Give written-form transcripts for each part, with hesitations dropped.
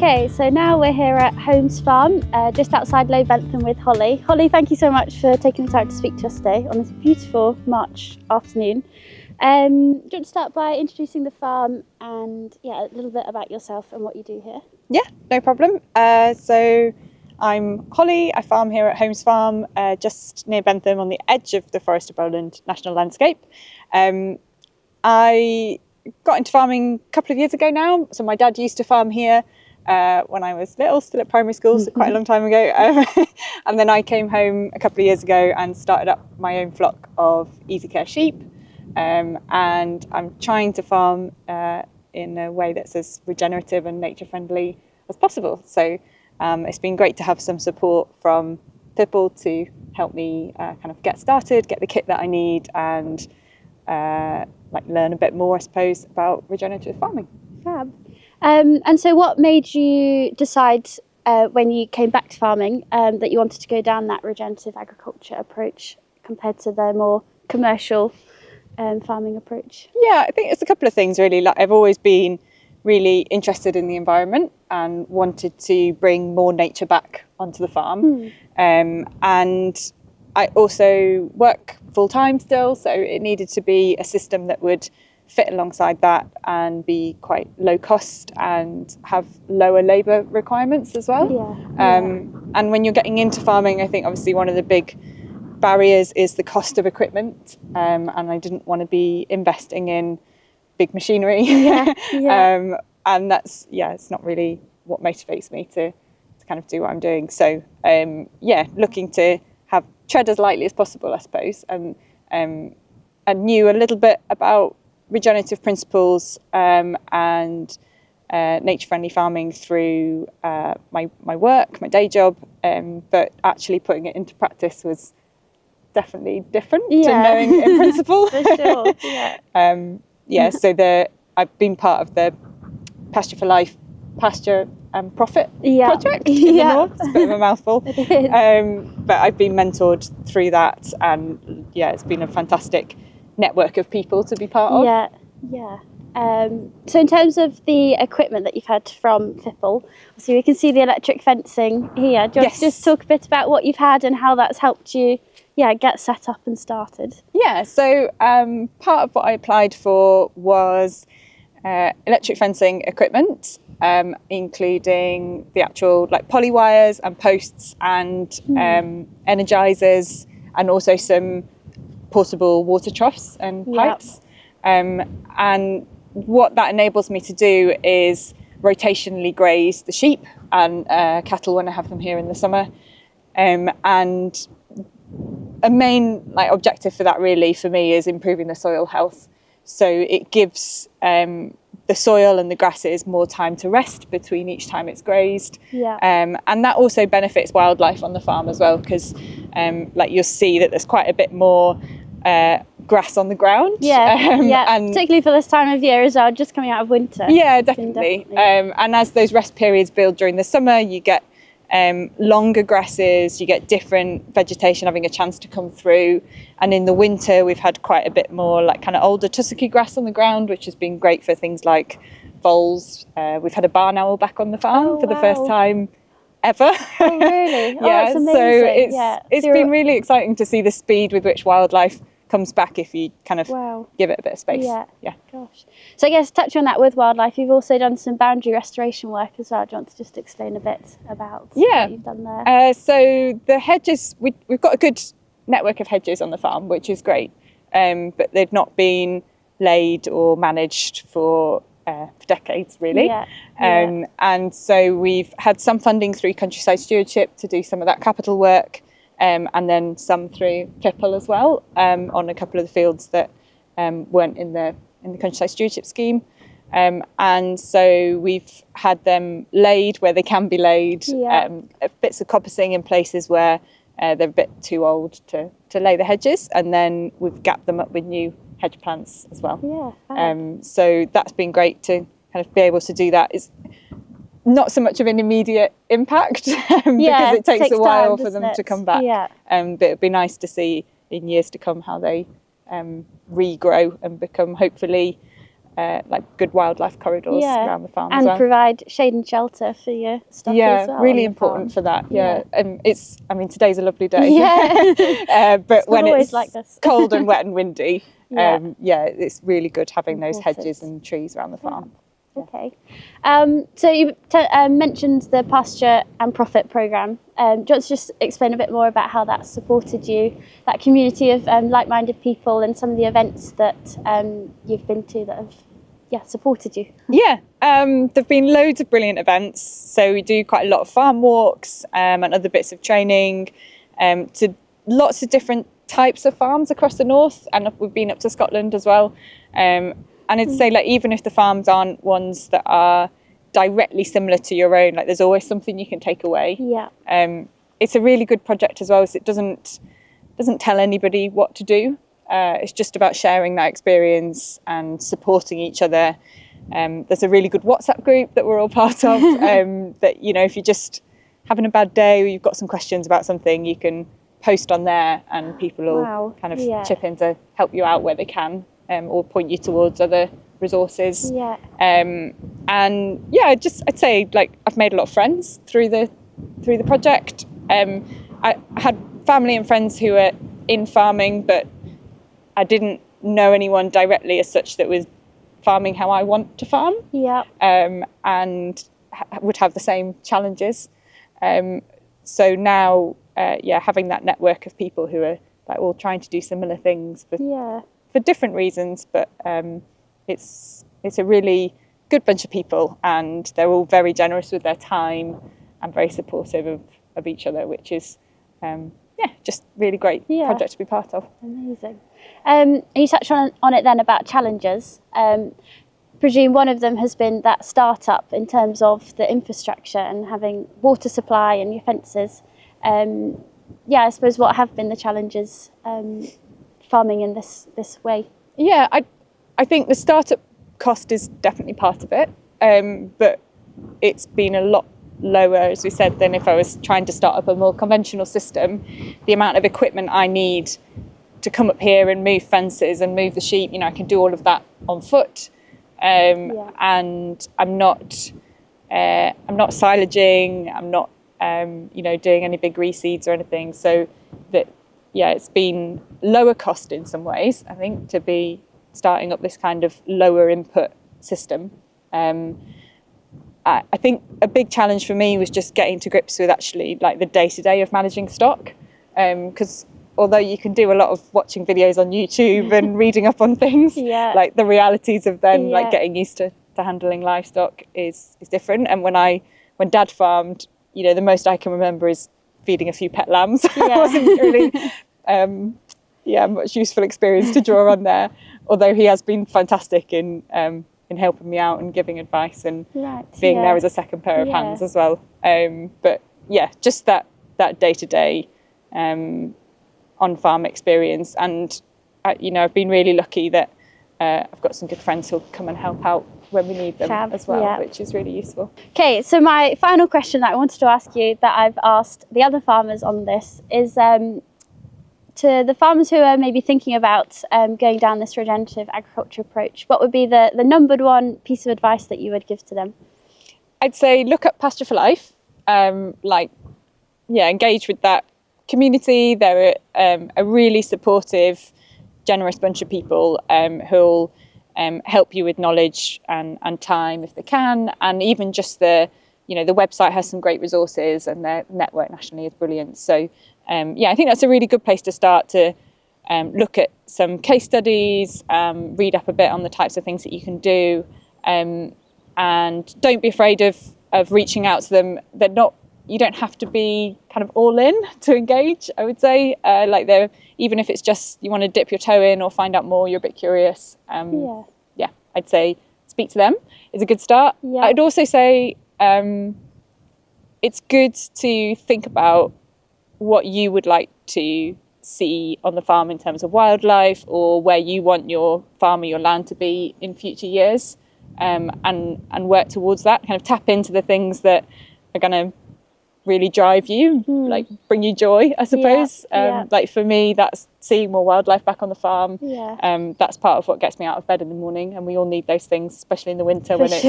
Okay, so now we're here at Holmes Farm, just outside Low Bentham with Holly. Holly, thank you so much for taking the time to speak to us today on this beautiful March afternoon. Do you want to start by introducing the farm and a little bit about yourself and what you do here? Yeah, no problem. So I'm Holly. I farm here at Holmes Farm, just near Bentham on the edge of the Forest of Bowland National Landscape. I got into farming a couple of years ago now. So my dad used to farm here when I was little, still at primary school, so quite a long time ago. And then I came home a couple of years ago and started up my own flock of easy care sheep. And I'm trying to farm in a way that's as regenerative and nature friendly as possible. So it's been great to have some support from people to help me kind of get started, get the kit that I need, and learn a bit more, I suppose, about regenerative farming. Fab. And so what made you decide when you came back to farming that you wanted to go down that regenerative agriculture approach compared to the more commercial farming approach? Yeah, I think it's a couple of things really. Like, I've always been really interested in the environment and wanted to bring more nature back onto the farm. And I also work full time still, so it needed to be a system that would fit alongside that and be quite low cost and have lower labour requirements as well. And when you're getting into farming, I think obviously one of the big barriers is the cost of equipment, and I didn't want to be investing in big machinery. And that's it's not really what motivates me to kind of do what I'm doing. So looking to tread as lightly as possible, I suppose, and knew a little bit about regenerative principles and nature-friendly farming through my work, my day job, but actually putting it into practice was definitely different to knowing it in principle. For sure. So I've been part of the Pasture for Life Pasture and Profit project in the north. It's a bit of a mouthful. It is. But I've been mentored through that, and it's been a fantastic network of people to be part of. So in terms of the equipment that you've had from Fipple, so we can see the electric fencing here. Do you want to just talk a bit about what you've had and how that's helped you get set up and started? So part of what I applied for was electric fencing equipment, including the actual poly wires and posts and energizers, and also some portable water troughs and pipes. And what that enables me to do is rotationally graze the sheep and cattle when I have them here in the summer. And a main objective for that really for me is improving the soil health. So it gives the soil and the grasses more time to rest between each time it's grazed. And that also benefits wildlife on the farm as well, because you'll see that there's quite a bit more grass on the ground. And particularly for this time of year as well, just coming out of winter. Definitely. And as those rest periods build during the summer, you get longer grasses, you get different vegetation having a chance to come through. And in the winter, we've had quite a bit more kind of older tussocky grass on the ground, which has been great for things like voles. We've had a barn owl back on the farm for the first time ever. Oh, really? That's amazing. So it's been really exciting to see the speed with which wildlife comes back if you kind of give it a bit of space. Gosh. So I guess touching on that with wildlife, you've also done some boundary restoration work as well. Do you want to just explain a bit about what you've done there? So the hedges, we've got a good network of hedges on the farm, which is great, but they've not been laid or managed for decades really. And so we've had some funding through Countryside Stewardship to do some of that capital work. And then some through Fipple as well, on a couple of the fields that weren't in the Countryside Stewardship scheme. And so we've had them laid where they can be laid, bits of coppicing in places where they're a bit too old to lay the hedges, and then we've gapped them up with new hedge plants as well. So that's been great to kind of be able to do that. It's not so much of an immediate impact because it takes a while for them to come back. But it'd be nice to see in years to come how they regrow and become hopefully like good wildlife corridors around the farm as well. And provide shade and shelter for your stock as well. Really important for that. And today's a lovely day. But it's when it's like this. cold and wet and windy, it's really good having those hedges and trees around the farm. Okay. So you mentioned the pasture and profit programme. Do you want to just explain a bit more about how that supported you, that community of like-minded people, and some of the events that you've been to that have supported you? There've been loads of brilliant events. So we do quite a lot of farm walks and other bits of training to lots of different types of farms across the north, and we've been up to Scotland as well. And I'd say, like, even if the farms aren't ones that are directly similar to your own, like, there's always something you can take away. It's a really good project as well, so it doesn't tell anybody what to do. It's just about sharing that experience and supporting each other. There's a really good WhatsApp group that we're all part of, that, you know, if you're just having a bad day or you've got some questions about something, you can post on there and people will kind of chip in to help you out where they can. Or point you towards other resources. I'd say, like, I've made a lot of friends through the project. I had family and friends who were in farming, but I didn't know anyone directly as such that was farming how I want to farm. And would have the same challenges. So now, having that network of people who are, like, all trying to do similar things for different reasons, but it's a really good bunch of people, and they're all very generous with their time and very supportive of each other, which is just really great project to be part of. Amazing. You touched on it then about challenges. Presume one of them has been that startup in terms of the infrastructure and having water supply and your fences. I suppose what have been the challenges farming in this way? I think the startup cost is definitely part of it, but it's been a lot lower, as we said, than if I was trying to start up a more conventional system. The amount of equipment I need to come up here and move fences and move the sheep, you know, I can do all of that on foot, and I'm not silaging, I'm not doing any big reseeds or anything, so that it's been lower cost in some ways, I think, to be starting up this kind of lower input system. I think a big challenge for me was just getting to grips with actually, like, the day-to-day of managing stock, because although you can do a lot of watching videos on YouTube and reading up on things, like, the realities of then like getting used to handling livestock is different. And when Dad farmed, you know, the most I can remember is feeding a few pet lambs. It wasn't really much useful experience to draw on there, although he has been fantastic in helping me out and giving advice and being there as a second pair of hands as well. But just that day-to-day on farm experience, and I've been really lucky that I've got some good friends who'll come and help out when we need them as well, which is really useful. Okay, so my final question that I wanted to ask you, that I've asked the other farmers on this, is to the farmers who are maybe thinking about going down this regenerative agriculture approach, what would be the number one piece of advice that you would give to them? I'd say look at Pasture for Life, engage with that community. They're a really supportive, generous bunch of people who'll help you with knowledge and time if they can, and even just the website has some great resources, and their network nationally is brilliant. So I think that's a really good place to start, to look at some case studies, read up a bit on the types of things that you can do, and don't be afraid of reaching out to them. You don't have to be kind of all in to engage, I would say. Even if it's just you want to dip your toe in or find out more, you're a bit curious. I'd say speak to them is a good start. I'd also say it's good to think about what you would like to see on the farm in terms of wildlife, or where you want your farm or your land to be in future years, and work towards that. Kind of tap into the things that are going to really drive you, like bring you joy, I suppose. Like for me, that's seeing more wildlife back on the farm. That's part of what gets me out of bed in the morning, and we all need those things, especially in the winter when it's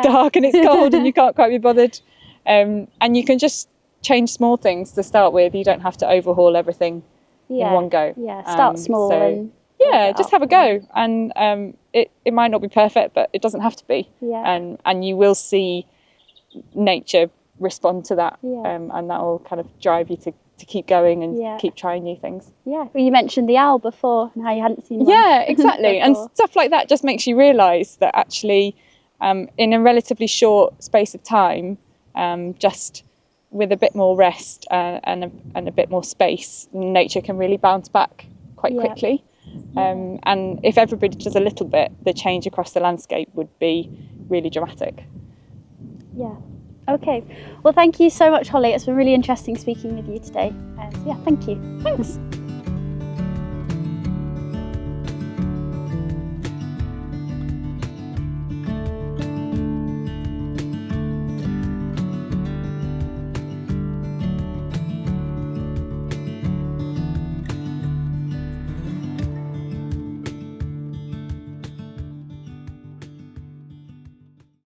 dark and it's cold and you can't quite be bothered. And you can just change small things to start with. You don't have to overhaul everything in one go. Start small and just have a go, and it might not be perfect, but it doesn't have to be. And you will see nature respond to that, and that will kind of drive you to keep going and keep trying new things. Well, you mentioned the owl before and how you hadn't seen one. Exactly. And stuff like that just makes you realise that actually in a relatively short space of time, just with a bit more rest and a bit more space, nature can really bounce back quite quickly. And if everybody does a little bit, the change across the landscape would be really dramatic. Okay, well, thank you so much, Holly. It's been really interesting speaking with you today. Thank you. Thanks.